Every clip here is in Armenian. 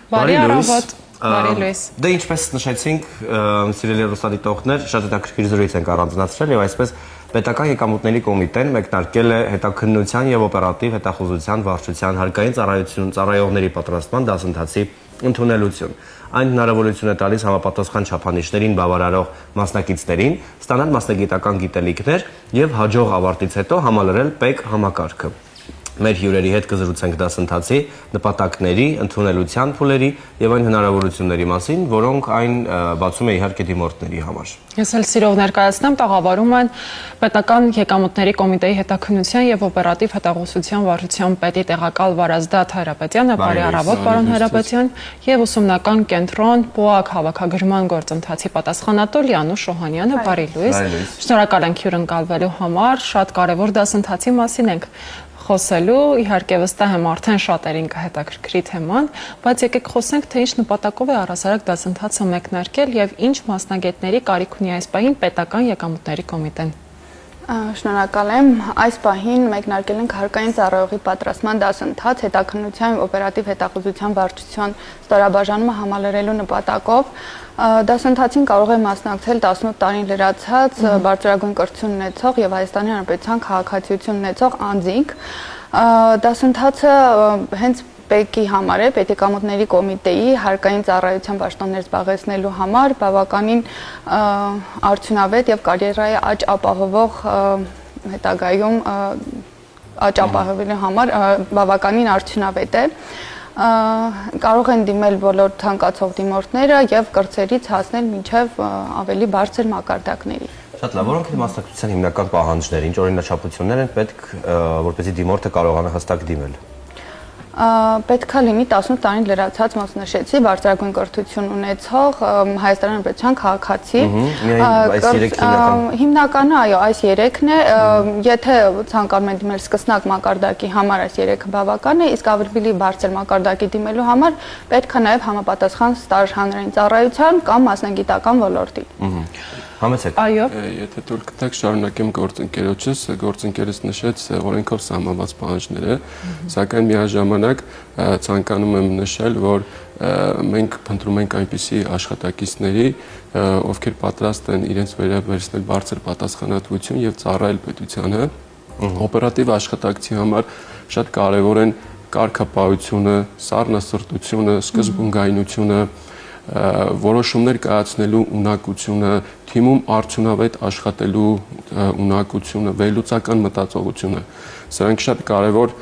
Բարի առավոտ, բարի լույս։ Դե ինչպես նշեցինք, սիրելի ռուսադիտողներ, շատ հետաքրքիր զրույց ենք առանձնացրել եւ այսպես պետական եկամուտների կոմիտեն մեկնարկել է հետաքննության եւ օպերատիվ հետախուզության վարչության հարկային ծառայողների պատրաստման դասընթացի ընդունելություն։ Այն հնարավորություն է տալիս համապատասխան չափանիշներին բավարարող մասնակիցներին ստանալ մասնագիտական գիտելիքներ եւ հաջող ավարտից հետո համալրել ՊԵԿ համակարգը։ Մեր հյուրերի հետ կզրուցենք դասընթացի նպատակների, ընդունելության փուլերի եւ այն հնարավորությունների մասին, որոնք այն բացում է իհարկե դիմորդների համար։ Ես էլ սիրով ներկայացնեմ, տաղավարում են պետական եկամուտների կոմիտեի հետաքննության եւ օպերատիվ հետախուզության վարչության պետի տեղակալ Վարազդատ Հայրապետյանը, բարի առավոտ, պարոն Հայրապետյան, եւ ուսումնական կենտրոն ՊՕԱԿ հավաքագրման գործընթացի պատասխանատու Լիանուշ Շոհանյանը, բարի լույս։ Շնորհակալ ենք հյուրընկալվելու համար, շատ կարեւոր դասընթացի մասին ենք խոսելու, իհարկե վստահ եմ արդեն շատերին կհետաքրքրի թեման, բայց եկեք խոսենք, թե ինչ նպատակով է առհասարակ դասընթացը մեկնարկել եւ ինչ մասնագետների կարիք ունի այս պահին պետական եկամուտների կոմիտեն։ Շնորհակալ եմ, այս պահին մեկնարկել ենք հարկային ծառայողի պատրաստման դասընթաց հետաքննության եւ օպերատիվ հետախուզության վարչության ստորաբաժանումը համալրելու նպատակով։ Դասընթացին կարող է մասնակցել 18 տարին լրացած բարձրագույն կրթություն ունեցող եւ Հայաստանի Հանրապետության քաղաքացիություն ունեցող անձինք։ Դասընթացը հենց ՊԵԿ-ի համար է, պետեկամուտների կոմիտեի հարկային ծառայության պաշտոններ զբաղեցնելու համար բավականին արդյունավետ եւ կարիերայի աճ ապահովող հետագայում աճ ապահովելու համար բավականին արդյունավետ է։ Կարող են դիմել բոլոր ցանկացող դիմորդները եւ կրծերից հասնել մինչեւ ավելի բարձր մակարդակների։ Շատ լավ, որոնք են մասնակցության հիմնական պահանջները, ինչ օրինաչափություններ են պետք, որպեսզի դիմորդը կարողանա հստակ դիմել։ Պետք է լինի 18 տարին լրացած, ոնց նշեցի, բարձրագույն կրթություն ունեցող Հայաստանի Հանրապետության քաղաքացի։ Հիմնականը, այո, այս 3-ն է, եթե ցանկանում են դիմել սկսնակ մակարդակի համար, այս 3-ը բավական է, իսկ ավելի բարձր մակարդակի դիմելու համար պետք է նաև համապատասխան ստաժ հանրային ծառայության կամ մասնագիտական ոլորտի։ Համեցեք։ Այո։ Եթե թույլ կտաք, շարունակեմ գործընկերոջս, գործընկերս նշեց օրենքով սահմանված պահանջները, սակայն միաժամանակ ցանկանում եմ նշել, որ մենք փնտրում ենք այնպիսի աշխատակիցների, ովքեր պատրաստ են իրենց վերաբերել բարձր պատասխանատվություն եւ ծառայել պետությանը, օպերատիվ աշխատակցի համար շատ կարեւոր են կարգապահությունը, սառնասրտությունը, սկզբունքայնությունը, որոշումներ կայացնելու ունակությունը, թիմում արդյունավետ աշխատելու ունակությունը, վերլուծական մտածողությունը։ Սրանք շատ կարևոր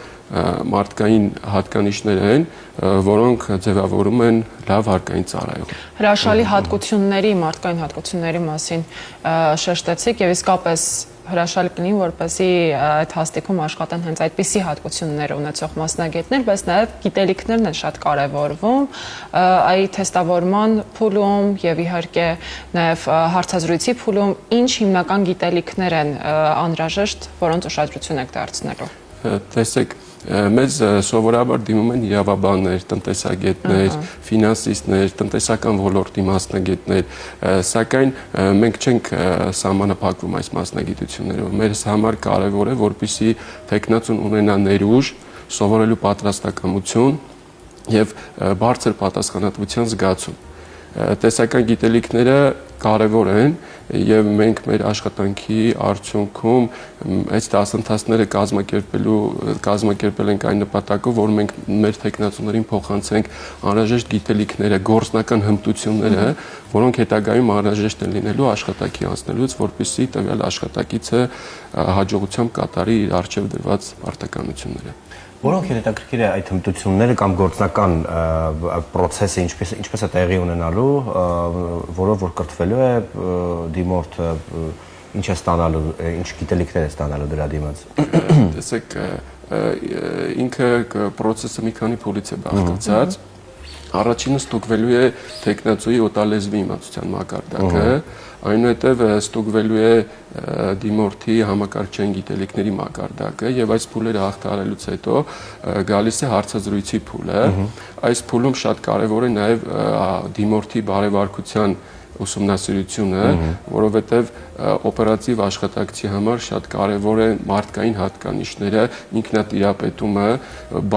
մարդկային հատկանիշներ են, որոնք ձևավորում են լավ հարկային ծառայող։ Հրաշալի հատկությունների, մարդկային հատկությունների մասին շեշտեցիք եւ իսկապես հրաշալի կլինի, որպեսզի այդ հաստիքում աշխատեն հենց այդպիսի հատկություններ ունեցող մասնագետներ, բայց նաև գիտելիքներն են շատ կարևորվում այդ թեստավորման փուլում եւ իհարկե նաև հարցազրույցի փուլում ինչ հիմնական գիտելիքներ են անհրաժեշտ, որոնց ուշադրություն եք դարձնելու։ Տեսեք, մեզ սովորաբար դիմում են իրավաբաններ, տնտեսագետներ, ֆինանսիստներ, տնտեսական ոլորտի մասնագետներ, սակայն մենք չենք սահմանափակվում այս մասնագիտություններով։ Մեր համար կարևոր է, որպեսզի տեխնացուն ունենա ներուժ, սովորելու պատրաստակամություն եւ բարձր պատասխանատվության զգացում։ Տեսական գիտելիքները կարևոր են եւ մենք մեր աշխատանքի արդյունքում այս դասընթացները կազմակերպել ենք այն նպատակով, որ մենք մեր տեխնացուներին փոխանցենք անհրաժեշտ գիտելիքները, գործնական հմտությունները, որոնք հետագայում անհրաժեշտ են լինելու աշխատանքի անցնելուց, որպեսզի տվյալ աշխատակիցը հաջողությամբ կատարի իր արժեվ դրված պարտականությունները։ Որոնք հետաքրքիր է այդ հմտությունները կամ գործնական process-ը ինչպես է տեղի ունենալու, որով որ կրթվելու է դիմորդը, ինչ է ստանալու, ինչ գիտելիքներ է ստանալու դրա դիմաց։ Տեսեք, ինքը process-ը մի քանի փուլից է բաղկացած։ Առաջինը ստուգվելու է տեխնացուի օտալեզվի իմացության մակարդակը, այնուհետև ստուգվելու է դիմորդի համակարգչային գիտելիքների մակարդակը եւ այս փուլերը հաղթահարելուց հետո գալիս է հարցազրույցի փուլը։ Այս փուլում շատ կարեւոր է նաեւ դիմորդի բարեվարկության ուսումնասիրությունը, որովհետեւ օպերատիվ աշխատակցի համար շատ կարեւոր է մարդկային հատկանիշները, ինքնատիրապետումը,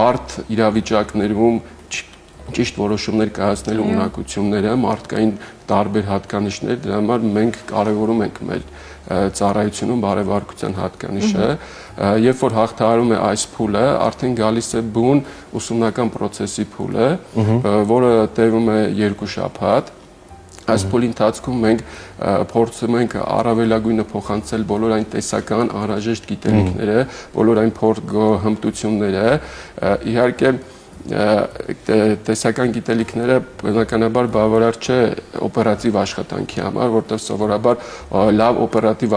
բարդ իրավիճակներում ճիշտ որոշումներ կայացնելու ունակությունները, մարդկային տարբեր հատկանիշներ, դրա համար մենք կարևորում ենք մեր ծառայությունում բարեվարկության հատկանիշը, երբ որ հաղթահարում է այս փուլը, արդեն գալիս է բուն ուսումնական process-ի փուլը, որը տևում է 2 շաբաթ։ Այս փուլի ընթացքում մենք փորձում ենք առավելագույնը փոխանցել բոլոր այն տեսական անհրաժեշտ գիտելիքները, բոլոր այն հմտությունները, իհարկե տեսական գիտելիքները բնականաբար բավարար չէ օպերատիվ աշխատանքի համար, որտեղ սովորաբար լավ օպերատիվ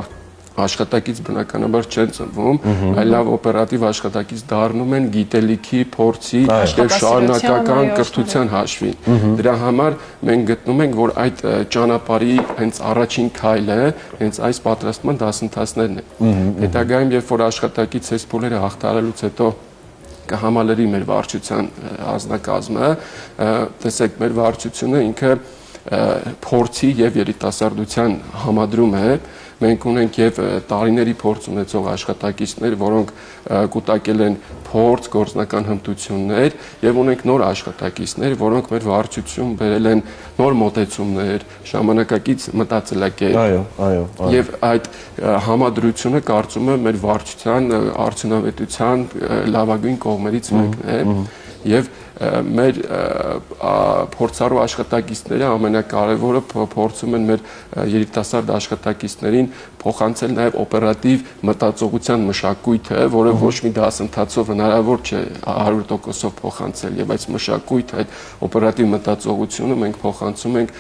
աշխատակից բնականաբար չեն ծնվում, այլ լավ օպերատիվ աշխատակից դառնում են գիտելիքի, փորձի եւ շարունակական կրթության հաշվին։ Դրա համար մենք գտնում ենք, որ այդ ճանապարհի հենց առաջին քայլը հենց այս պատրաստման դասընթացներն են։ Հետագայում, երբ որ աշխատակից այս փուլերը հաղթահարելուց հետո կհամալրի մեր վարչության անձնակազմը, տեսեք, մեր վարչությունը ինքը փորձի եւ երիտասարդության համադրում է։ Մենք ունենք եւ տարիների փորձ ունեցող աշխատակիցներ, որոնք կուտակել են փորձ, գործնական հմտություններ, եւ ունենք նոր աշխատակիցներ, որոնք մեր վարչություն բերել են նոր մոտեցումներ, ժամանակակից մտածելակերպ։ Այո։ Եվ այդ համադրությունը կարծում եմ մեր վարչության արդյունավետության լավագույն կողմերից մեկն է։ Եվ մեր փորձառու աշխատակիցները ամենակարևորը փորձում են մեր երիտասարդ աշխատակիցներին փոխանցել նաև օպերատիվ մտածողության մշակույթը, որը ոչ մի դասընթացով հնարավոր չէ 100%-ով փոխանցել, եւ այս մշակույթը, այդ օպերատիվ մտածողությունը մենք փոխանցում ենք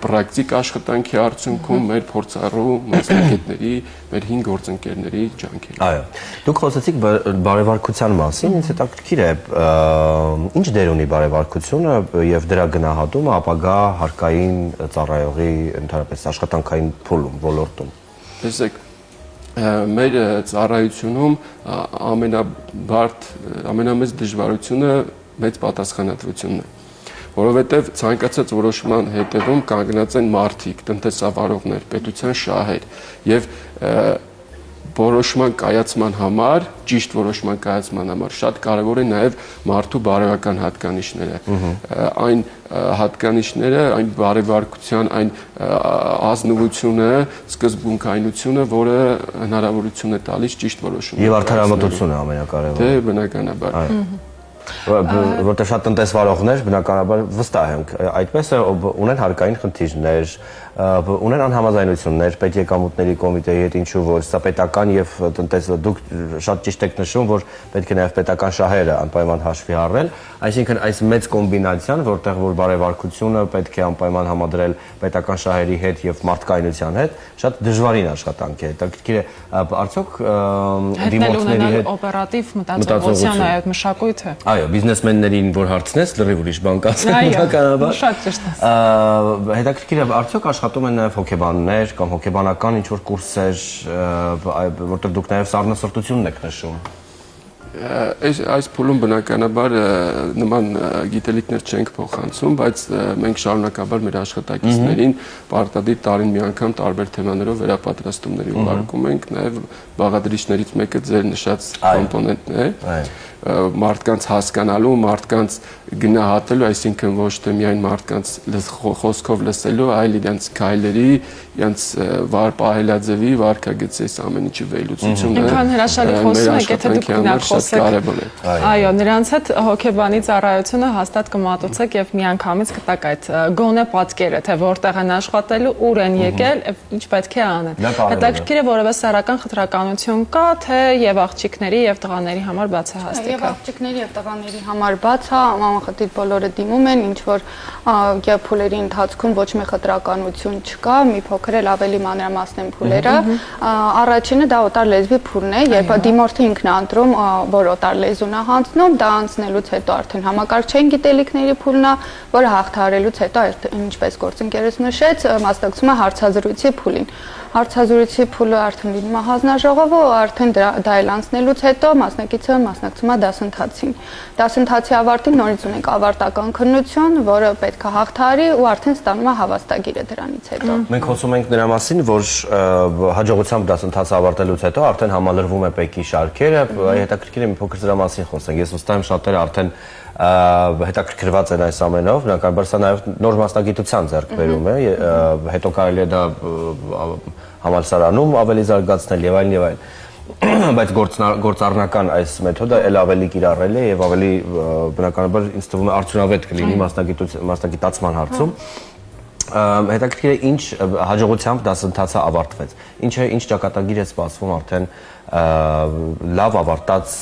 պրակտիկ աշխատանքի արդյունքում մեր փորձառու մասնագետների, մեր 5 գործընկերների ջանքերով։ Այո։ Դուք խոսեցիք բարեվարկության մասին, ինձ հետաքրքիր է, ինչ դեր ունի բարեվարկությունը եւ դրա գնահատումը ապագա հարկային ծառայողի ընդհանրապես աշխատանքային փուլում, ոլորտում։ Տեսեք, մեր ծառայությունում ամենամեծ դժվարությունը մեծ պատասխանատվությունն է, որովհետև ցանկացած որոշման հետևում կանգնած են մարդիկ, տնտեսավարողներ, պետության շահեր եւ որոշման կայացման համար, ճիշտ որոշման կայացման համար շատ կարևոր է նաև մարդու բարոյական հատկանիշները։ Այն հատկանիշները, այն բարեվարկության, այն ազնվությունը, սկզբունքայնությունը, որը հնարավորություն է տալիս ճիշտ որոշում։ Եվ արդարամտությունը ամենակարևորը։ Դե բնականաբար։ Որտեղ շատ տնտեսվարողներ բնականաբար վստահ ենք, այդպես է ունեն հարկային խնդիրներ, ունեն անհամաձայնություններ պետեկամուտների կոմիտեի հետ, ինչու որ սա պետական եւ դուք շատ ճիշտ եք նշում, որ պետք է նաեւ պետական շահերը անպայման հաշվի առնել, այսինքն այս մեծ կոմբինացիան, որտեղ որ բարեվարկությունը պետք է անպայման համադրել պետական շահերի հետ եւ մարդկայնության հետ, շատ դժվարին աշխատանք է։ Հետաքրքիր է, արդյոք դիմորդների հետ օպերատիվ մտածողության այդ մշակույթը։ Այո, բիզնեսմեններին որ հարցնես, լրիվ ուրիշ բան կասեն բնականաբար։ Շատ ճիշտ է։ Հետաքրքիր է, արդյոք աշխատում են նաև հոգեբաններ կամ հոգեբանական ինչ-որ կուրսեր, որտեղ դուք նաև սառնասրտությունն եք նշում։ Այս փուլում բնականաբար նման գիտելիքներ չենք փոխանցում, բայց մենք շարունակաբար մեր աշխատակիցներին պարտադիր տարին մի անգամ տարբեր թեմաներով վերապատրաստումների ուղարկում ենք, նաև բաղադրիչներից մեկը ձեր նշած կոմպոնենտն է։ Մարդկանց հասկանալու, մարդկանց գնահատելու, այսինքն ոչ թե միայն մարդկանց խոսքով լսելու, այլ իրենց քայլերի, իրենց պահելաձևի, վարքագծի ամեն ինչի վերլուծությունը։ Այնքան հրաշալի խոսում եք, եթե դուք գնաք խոսեք։ Այո, նրանց հետ հոգեբանի ծառայությունը հաստատ կմատուցեք եւ միանգամից կտակ այդ գոնե պատկերը, թե որտեղ են աշխատելու, ուր են եկել, ինչ պետք է անեն։ Հետաքրքիր է, որովհետեւ սեռական խտրականություն կա, թե եւ աղջիկների եւ տղաների համար բացահայտ։ Եվ աղջիկների եւ տղաների համար բաց է, անխտիր բոլորը դիմում են, ինչ որ եւ փուլերի ընթացքում ոչ մի խտրականություն չկա, մի փոքր էլ ավելի մանրամասն են փուլերը։ Առաջինը դա օտար լեզվի փուլն է, երբ դիմորդը ինքն է ընտրում, որ օտար լեզուն է հանձնում, դա անցնելուց հետո արդեն համակարգչային գիտելիքների փուլն է, որը հաղթահարելուց հետո, ինչպես գործընկերս նշեց, մասնակցում է հարցազրույցի փուլին։ Հարցազրույցի փուլը արդեն լինում է հանձնաժողովը, արդեն դա էլ անցնելուց հետո մասնակիցը մասնակցում է դասընթացին։ Դասընթացի ավարտին նորից ունենք ավարտական քննություն, որը պետք է հաղթահարի ու արդեն ստանում է հավաստագիրը դրանից հետո։ Մենք խոսում ենք նրա մասին, որ հաջողությամբ դասընթացը ավարտելուց հետո արդեն համալրվում է ՊԵԿ-ի շարքերը, հետաքրքիր է մի փոքր դրա մասին խոսենք։ Ես վստահ եմ շատերը արդեն հետաքրքրված են այս ամենով, բնականաբար սա նաև նոր մասնագիտության ձեռքբերում է, հետո կարելի է դա համալսարանում ավելի զարգացնել եւ այլն եւ այլն։ Բայց գործառնական այս մեթոդը էլ ավելի կիրառել է եւ ավելի բնականաբար ինձ թվում է արդյունավետ կլինի մասնագիտացման հարցում։ Հետաքրքիր է ինչ հաջողությամբ դասընթացը ավարտվեց։ Ինչ ճակատագիր է սպասվում արդեն լավ ավարտած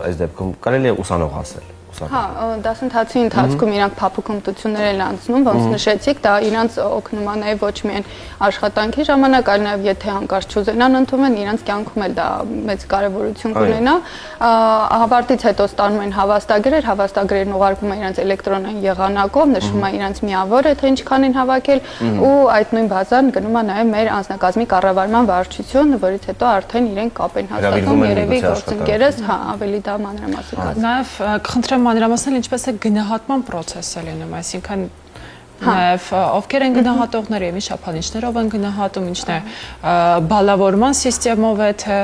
այս դեպքում կարելի է ուսանող ասել։ Հա, դասընթացի ընթացքում իրանք փափուկ հմտություններ են անցնում, ոնց նշեցիք, դա իրանք օգնում է նաև ոչ միայն աշխատանքի ժամանակ, այլ նաև եթե հանկարծ չուզենան ընդունեն, իրանք կյանքում էլ դա մեծ կարևորություն կունենա։ Ավարտից հետո ստանում են հավաստագրեր, հավաստագրերն ուղարկվում են իրանք էլեկտրոնային եղանակով, նշվում է իրանք միավորը, թե ինչքան են հավաքել, ու այդ նույն բազան գնում է նաև մեր անձնակազմի կառավարման վարչություն, որից հետո արդեն իրենք կապ են հաստատում երևի գործընկերս, հա, ավելի դա մանրամասն կա։ Նաև կխնդրեմ մանրամասնել ինչպես է գնահատման process-ը լինում, այսինքն նաև ովքեր են գնահատողները եւ ինչ չափանիշներով են գնահատում, ինչն է բալավորման համակարգով է թե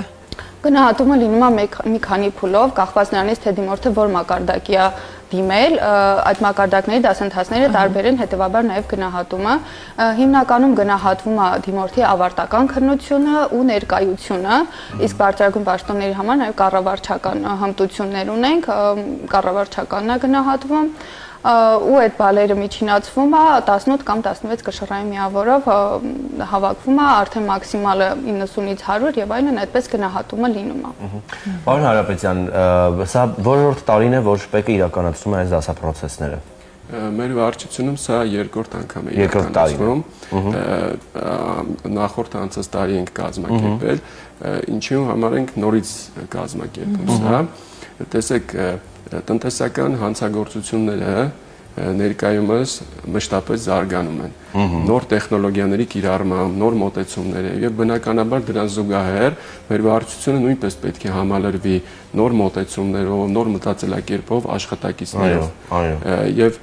գնահատումը լինում է մի քանի փուլով, կախված նրանից թե դիմորդը որ մակարդակի է դիմել, այդ մակարդակների դասընթացները տարբեր են, հետեւաբար նաև գնահատումը հիմնականում գնահատվում է դիմորդի ավարտական քննությունը ու ներկայությունը, իսկ բարձրագույն պաշտոնների համար նաև կառավարչական հմտություններ ունենք, կառավարչականն է գնահատվում ու այդ բալերը միջինացվում է 18 կամ 16 կշռային միավորով հավաքվում է արդեն մաքսիմալը 90-ից 100 եւ այլն այդպես գնահատումը լինում է։ Պարոն Հարապետյան, սա որորդ տարին է, որ ՊԵԿ-ը իրականացնում է այս դասապրոցեսները։ Մեր վարչությունում սա երկրորդ անգամ է իրականացվում։ Նախորդ անցած տարի ենք կազմակերպել, ինչու համար ենք նորից կազմակերպում սա։ Տեսեք, տնտեսական հանցագործությունները ներկայումս մշտապես զարգանում են։ Նոր տեխնոլոգիաների կիրառմամբ, նոր մոտեցումները եւ բնականաբար դրան զուգահեռ մեր վարչությունը նույնպես պետք է համալրվի նոր մոտեցումներով, նոր մտածելակերպով, աշխատակիցներով։ Եվ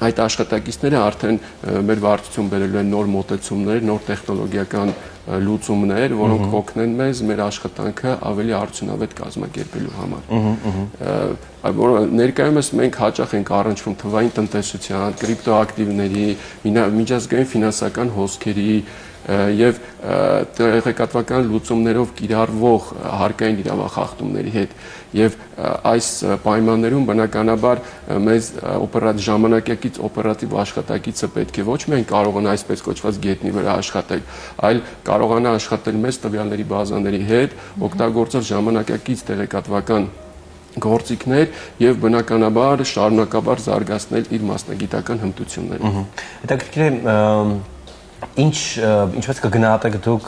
այդ աշխատակիցները արդեն մեր վարչություն բերելու են նոր մոտեցումներ, նոր տեխնոլոգիական լուծումներ, որոնք կօգնեն մեզ մեր աշխատանքը ավելի արդյունավետ կազմակերպելու համար։ Ներկայումս մենք հաճախ ենք առնչվում թվային տնտեսության, կրիպտոակտիվների, միջազգային ֆինանսական հոսքերի եւ տեղեկատվական լուծումներով կիրառվող հարկային իրավախախտումների հետ եւ այս պայմաններում բնականաբար մեզ ժամանակակից օպերատիվ աշխատակիցը պետք է ոչ միայն կարողանա այսպես կոչված գետնի վրա աշխատել, այլ կարողանա աշխատել մեծ տվյալների բազաների հետ, օգտագործել ժամանակակից տեղեկատվական գործիքներ եւ բնականաբար շարունակաբար զարգացնել իր մասնագիտական հմտությունները։ Հետաքրքիր է ինչպես կգնահատեք դուք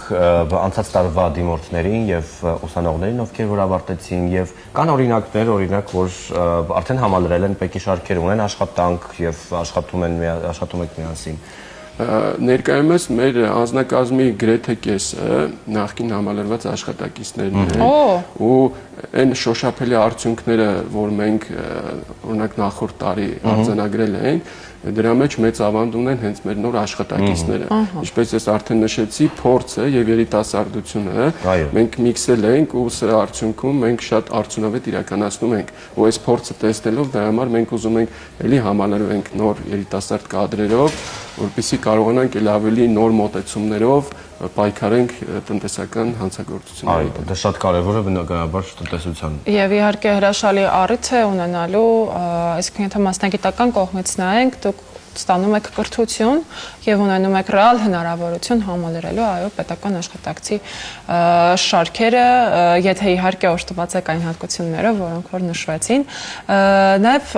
անցած տարվա դիմորդներին եւ ուսանողներին, ովքեր որ ավարտեցին եւ կան օրինակներ, որ արդեն համալրել են ՊԵԿ-ի շարքեր, ունեն աշխատանք եւ աշխատում եք միասին։ Ներկայումս մեր անձնակազմի գրեթե կեսը նախկին համալրված աշխատակիցներն են ու այն շոշափելի արդյունքները, որ մենք օրինակ նախորդ տարի արձանագրել ենք, դրա մեջ մեծ ավանդ ունեն հենց մեր նոր աշխատակիցները։ Ինչպես ես արդեն նշեցի, փորձը եւ երիտասարդությունը մենք միքսել ենք ու սրա արդյունքում մենք շատ արդյունավետ իրականացնում ենք։ Ու այս փորձը տեսնելով դրա համար մենք ուզում ենք էլի համալրվենք նոր երիտասարդ կադրերով, որպեսզի կարողանանք էլ ավելի նոր մոտեցումներով պայքարենք տնտեսական հանցագործությունների դեմ։ Դա շատ կարևոր է բնականաբար տնտեսության։ Եվ իհարկե հրաշալի առիթ է ունենալու, այսինքն եթե մասնագիտական կողմից նայենք, դուք ստանում եք կրթություն եւ ունենում եք ռեալ հնարավորություն համալրելու այո պետական աշխատակցի շարքերը, եթե իհարկե օժտված եք այն հատկություններով, որոնք որ նշվեցին։ Նաեւ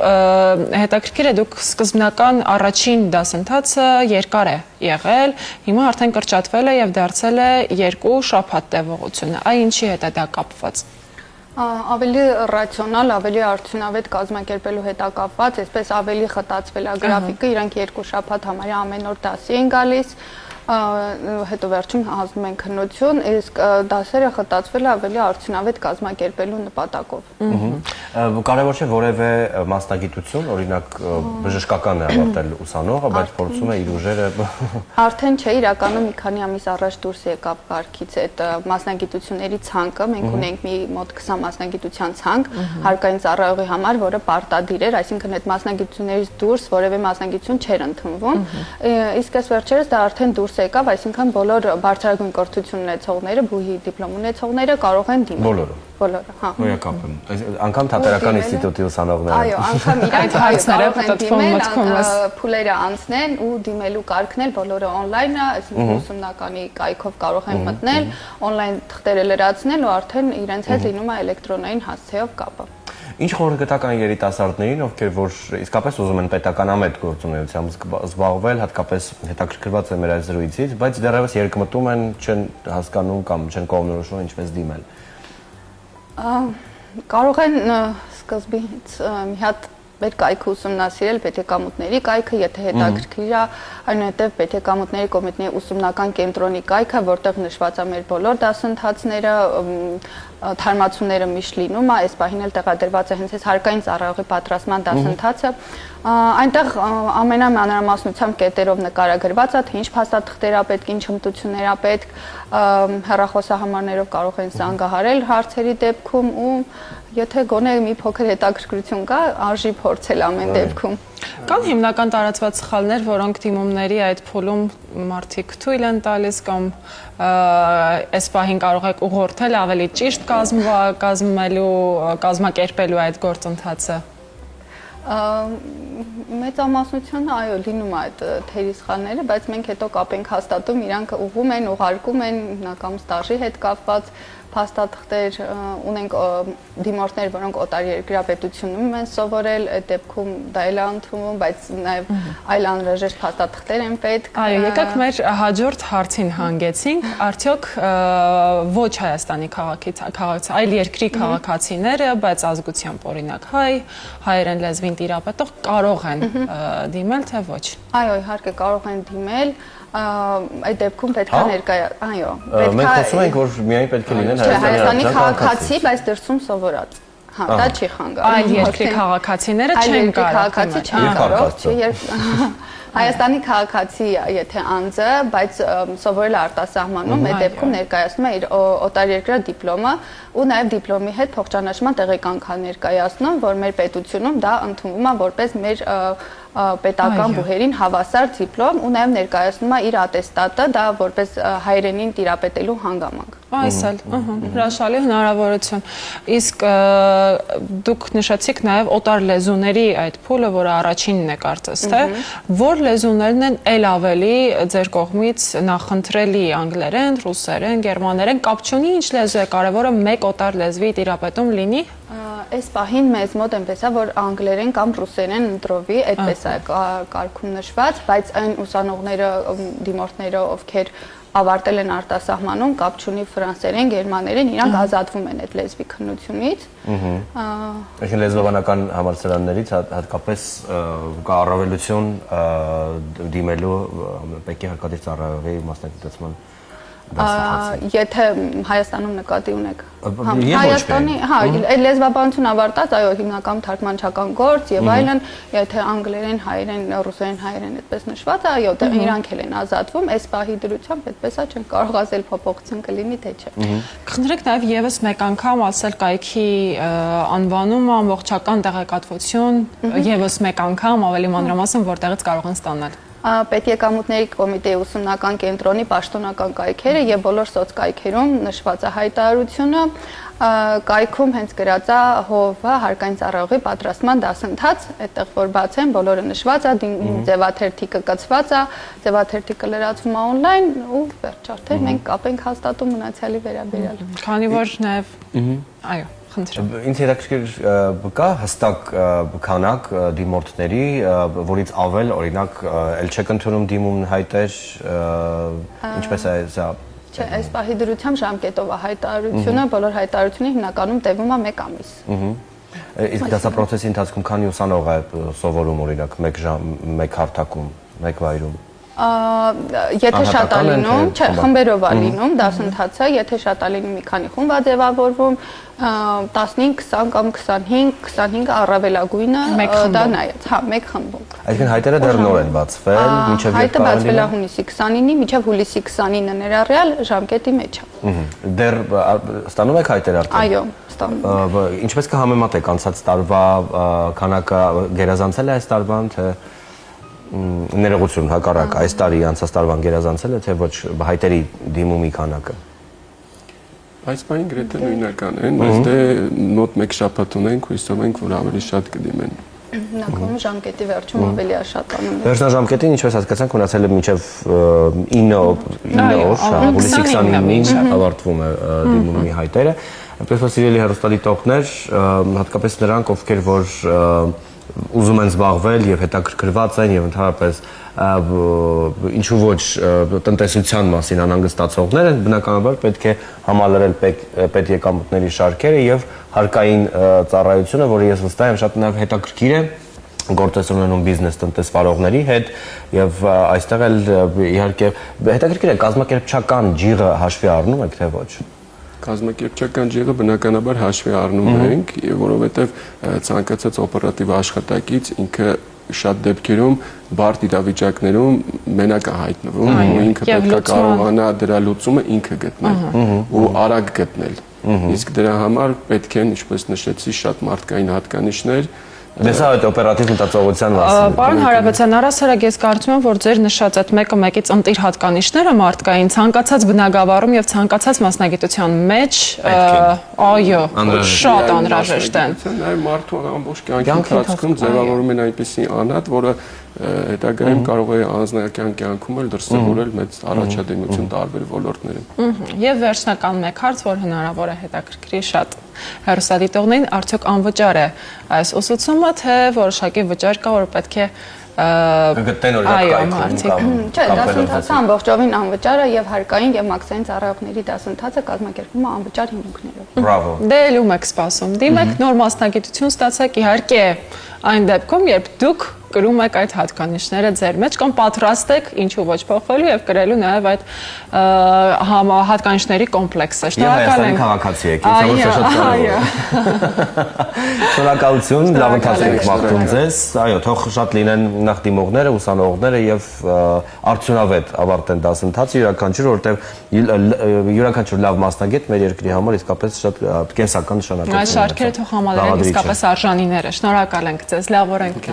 հետաքրքիր է դուք սկզբնական առաջին դասընթացը երկար է եղել, հիմա արդեն կրճատվել է եւ դարձել է 2 շաբաթ տևողություն։ Այ ինչի հետ է դա կապված։ Ավելի ռացիոնալ, ավելի արդյունավետ կազմակերպելու հետ կապված, այսպես ավելի խտացվել է գրաֆիկը, իրանք 2 շաբաթ համարյա ամեն օր դասի են գալիս, հետո վերջում հանձնում են քննություն, իսկ դասերը խտացվել է ավելի արդյունավետ կազմակերպելու նպատակով։ Կարևոր չէ որևէ մասնագիտություն, օրինակ բժշկական է ավարտել ուսանողը, բայց փորձում է իր ուժերը Արդեն չէ, իրականում մի քանի ամիս առաջ դուրս եկավ կարգից այդ մասնագիտությունների ցանկը, մենք ունենք մի մոտ 20 մասնագիտության ցանկ հարկային ծառայողի համար, որը պարտադիր էր, այսինքն այդ մասնագիտություններից դուրս որևէ մասնագիտություն չէր ընդունվում։ Իսկ այս վերջերս դա արդեն դուրս եկավ, այսինքն բոլոր բարձրագույն կրթություն ունեցողները, բուհի դիպլոմ ունեցողները կարող են դիմել։ Բոլորը, հա։ Հոյակապ եմ։ Անգամ թատերական ինստիտուտի ուսանողները։ Այո, անգամ իրանք հարցները կարող են մտքում ես։ դիմել, փուլերը անցնեն ու դիմելու կարգն էլ բոլորը on-line է, այսինքն ուսումնականի կայքով կարող են մտնել, on-line թղթերը լրացնել ու արդեն իրենց հետ լինում է էլեկտրոնային հասցեով կապը։ Ինչ խորհուրդ կտաք այն երիտասարդներին, ովքեր որ իսկապես ուզում են պետականամետ գործունեությամբ զբաղվել, հատկապես հետաքրքրված են մեր այս զրույցից, բայց դեռևս երկմտում են, չեն հասկանում կամ չեն կողմնորոշում ինչպես դիմել։ Կարող են սկզբից մի հատ մեր կայքը ուսումնասիրել պետեկամուտների կայքը, եթե հետաքրքիր է, այնուհետև պետեկամուտների կոմիտեի ուսումնական կենտրոնի կայքը, որտեղ նշված է մեր բոլոր դասընթացները, թարմացումները միշտ լինում է, այս պահին էլ տեղադրված է հենց այս հարկային ծառայողի պատրաստման դասընթացը։ Այնտեղ ամենամանրամասնությամբ կետերով նկարագրված է, թե ինչ փաստաթղթեր է պետք, ինչ հմտություններ է պետք, հեռախոսահամարներով կարող են զանգահարել հարցերի դեպքում ու եթե գոնե մի փոքր հետաքրքրություն կա, արժի փորձել ամեն դեպքում։ Կան հիմնական տարածված սխալներ, որոնք դիմումների այդ փուլում մարդիկ թույլ են տալիս կամ այս պահին կարող եք ուղղորդել ավելի ճիշտ կազմակերպելու այդ գործընթացը։ Մեծամասնությունը այո լինում է այդ թերի սխալները, բայց մենք հետո կապ ենք հաստատում, իրանք ուղղում են, ուղարկում են հիմնականում ստաժի հետ կապված փաստաթղթեր, ունենք դիմորդներ, որոնք օտարերկրյա պետությունում են սովորել, այդ դեպքում դա էլ է ընդունվում, բայց նաև այլ անհրաժեշտ փաստաթղթեր են պետք։ Այո, եկեք մեր հաջորդ հարցին հանգեցինք, արդյոք ոչ Հայաստանի քաղաքացի, այլ երկրի քաղաքացիները, բայց ազգությամբ օրինակ հայերեն լեզվին տիրապետող կարող են դիմել, թե ոչ։ Այո, իհարկե կարող են դիմել, այդ դեպքում պետք է ներկայացնել, այո, մենք խոսում ենք, որ միայն պետք է լինեն Հայաստանի քաղաքացի, բայց դրսում սովորած։ Հա, դա չի խանգարում։ Այլ երկրի քաղաքացիները չեն կարող։ Հայաստանի քաղաքացի, եթե անձը, բայց սովորել է արտասահմանում, այդ դեպքում ներկայացնում է իր օտարերկրյա դիպլոմը ու նաև դիպլոմի հետ փոխճանաչման տեղեկանք ներկայացնում, որ մեր պետությունում դա ընդունվում է որպես մեր պետական բուհերին հավասար դիպլոմ ու նաև ներկայացնում է իր ատեստատը, դա որպես հայրենին տիրապետելու հանգամանք։ Այս էլ, հրաշալի հնարավորություն։ Իսկ դուք նշեցիք նաև օտար լեզուների այդ փուլը, որը առաջինն է կարծես, թե որ լեզուներն են ել ավելի ձեր կողմից նախընտրելի անգլերեն, ռուսերեն, գերմաներեն, կապ չունի ինչ լեզու է կարևորը մեկ օտար լեզվի տիրապետում լինի։ Այս պահին մեզ մոտ այնպես է, որ անգլերեն կամ ռուսերեն ընտրովի, այդպես է կարգում նշված, բայց այն ուսանողները, դիմորդները, ովքեր ավարտել են արտասահմանում, կապ չունի ֆրանսերեն, գերմաներեն, իրանք ազատվում են այդ լեզվի քննությունից։ Այսինքն լեզվաբանական համալսարաններից հատկապես կա առավելություն դիմելու պետք է հարկադիր ծառայողի մասնագիտացման Եթե Հայաստանում նկատի ունեք Հայաստանի, հա, լեզվաբանություն ավարտած, այո, հիմնականում թարգմանչական գործ եւ այլն, եթե անգլերեն, հայերեն, ռուսերեն, հայերեն այդպես նշված է, այո, իրանք էլ են ազատվում, այս պահի դրությամբ այդպես է, չեմ կարող ասել փոփոխություն կլինի թե չէ։ Կխնդրեք նաեւ եւս մեկ անգամ ասել կայքի անվանումը, ամբողջական տեղեկատվություն, եւս մեկ անգամ ավելի մանրամասն որտեղից կարող են ստանալ։ Պետեկամուտների կոմիտեի ուսումնական կենտրոնի պաշտոնական կայքերը եւ բոլոր սոցկայքերում նշված է հայտարարությունը, կայքում հենց գրած է ՀՕՎ-ը հարկային ծառայողի պատրաստման դասընթաց, այդտեղ որ բացեն, բոլորը նշված է, ձևաթերթիկը կցված է, ձևաթերթիկը լրացվում է on-line ու վերջ արդեն մենք կապ ենք հաստատում մնացյալի վերաբերյալ։ Քանի որ նաեւ այո Ինձ հետաքրքիր կա հստակ քանակ դիմորդների, որից ավել, օրինակ, էլ չեք ընդունում դիմում հայտեր, ինչպես է սա։ Չէ, այս պահի դրությամբ ժամկետով է հայտարարությունը, բոլոր հայտարարությունը հիմնականում տևում է 1 ամիս։ Իսկ դասապրոցեսի ընթացքում քանի ուսանող է սովորում, օրինակ, 1 հարթակում, 1 վայրում։ Եթե շատ է Անհատական են, լինում, թե չէ, խմբերով է լինում դասընթացը, եթե շատ է լինում մի քանի խումբ է ձևավորվում, 15, 20 կամ 25 առավելագույնը Մեկ խմբում։ դա նայած, հա, մեկ խմբում։ Այսինքն հայտերը դեռ նոր են բացվել, մինչև երբ Հայտը կարող բացվել է լինել։ հունիսի 29-ի, մինչև հուլիսի 29-ը ներառյալ ժամկետի մեջ է։ Դեռ ստանում եք հայտեր արդեն։ Այո, ստանում։ Ինչպես կհամեմատեք անցած տարվա քանակը գերազանցել է այս տարվան, թե ներողություն հակառակ այս տարի անցած տարվան գերազանցել է, թե ոչ հայտերի դիմումի քանակը։ Այս բանը գրեթե նույնական են, բայց դե մոտ 1 շաբաթ ունենք, հույսով ենք, որ ավելի շատ կդիմեն։ Նակոմ ժամկետի վերջում ավելի է շատանում։ Վերջնաժամկետին ինչպես հասկացանք մնացել է մինչև 9 օր, հուլիսի 29-ին ավարտվում է դիմումի հայտերը։ Այնպես որ սիրելի հեռուստադիտողներ, հատկապես նրանք, ովքեր որ ուզում են զբաղվել եւ հետաքրքրված են եւ ընդհանրապես ինչու ոչ տնտեսության մասին անհանգստացողներ են, բնականաբար պետք է համալրել պետ եկամուտների շարքերը եւ հարկային ծառայությունը, որը ես վստահ եմ շատ հետաքրքիր է գործ ունենում բիզնես տնտեսվարողների հետ եւ այստեղ էլ իհարկե հետաքրքիր է կազմակերպչական ջիղը հաշվի առնում եք թե ոչ։ Կազմակերպչական ջիղը բնականաբար հաշվի առնում ենք, որովհետև ցանկացած օպերատիվ աշխատակից ինքը շատ դեպքերում բարդ իրավիճակներում մենակ է հայտնվում ու ինքը պետք է կարողանա դրա լուծումը ինքը գտնել ու արագ գտնել։ Իսկ դրա համար պետք են, ինչպես նշեցի, շատ մարդկային հատկանիշներ Դեսա այդ օպերատիվ մտածողության մասին։ Պարոն Հարապետյան, առասարակ ես կարծում եմ, որ ձեր նշած այդ մեկը մեկից ընտիր հատկանիշները մարդկային ցանկացած բնագավառում եւ ցանկացած մասնագիտության մեջ, այո, շատ անհրաժեշտ են։ Նաեւ մարդու ամբողջ կյանքի ընթացքում ձևավորում են այնպիսի անհատ, որը հետագայում կարող է անձնական կյանքում էլ դրսևորել մեծ առաջադիմություն տարբեր ոլորտներում։ Եվ վերջնական մեկ հարց, որ հնարավոր է հետաքրքրի շատ հեռուստադիտողներին, արդյոք անվճար է այս ուսուցումը, թե որոշակի վճար կա, որ պետք է գտնեն օրինակ կայքում կամ Չէ, դասընթացը ամբողջովին անվճար է եւ հարկային եւ մաքսային ծառայողների դասընթացը կազմակերպվում է անվճար հիմունքներով։ Բրավո։ Դե ելում եք սպասում։ Դիմեք նոր մասնագիտություն ստացեք, իհարկե այն դեպքում, երբ դուք կրում եք այդ հատկանիշները ձեր մեջ կամ պատրաստ եք ինչու ոչ փոխվելու եւ կրելու նաեւ այդ հատկանիշների կոմպլեքսը։ Շնորհակալ ենք քաղաքացի եք, ինձ համար շատ կարևոր է։ Շնորհակալություն, լավ ընթացք եք մաղթում ձեզ։ Այո, թող շատ լինեն նախ դիմողները, ուսանողները եւ արդյունավետ ավարտեն դասընթացը յուրաքանչյուր, որտեղ յուրաքանչյուր լավ մասնագետ մեր երկրի համար իսկապես շատ կենսական նշանակություն ունի։ Այս շարքերը թող համալրեն իսկապես արժանիները։ Շնորհակալ ենք ձեզ, լավ օրենք։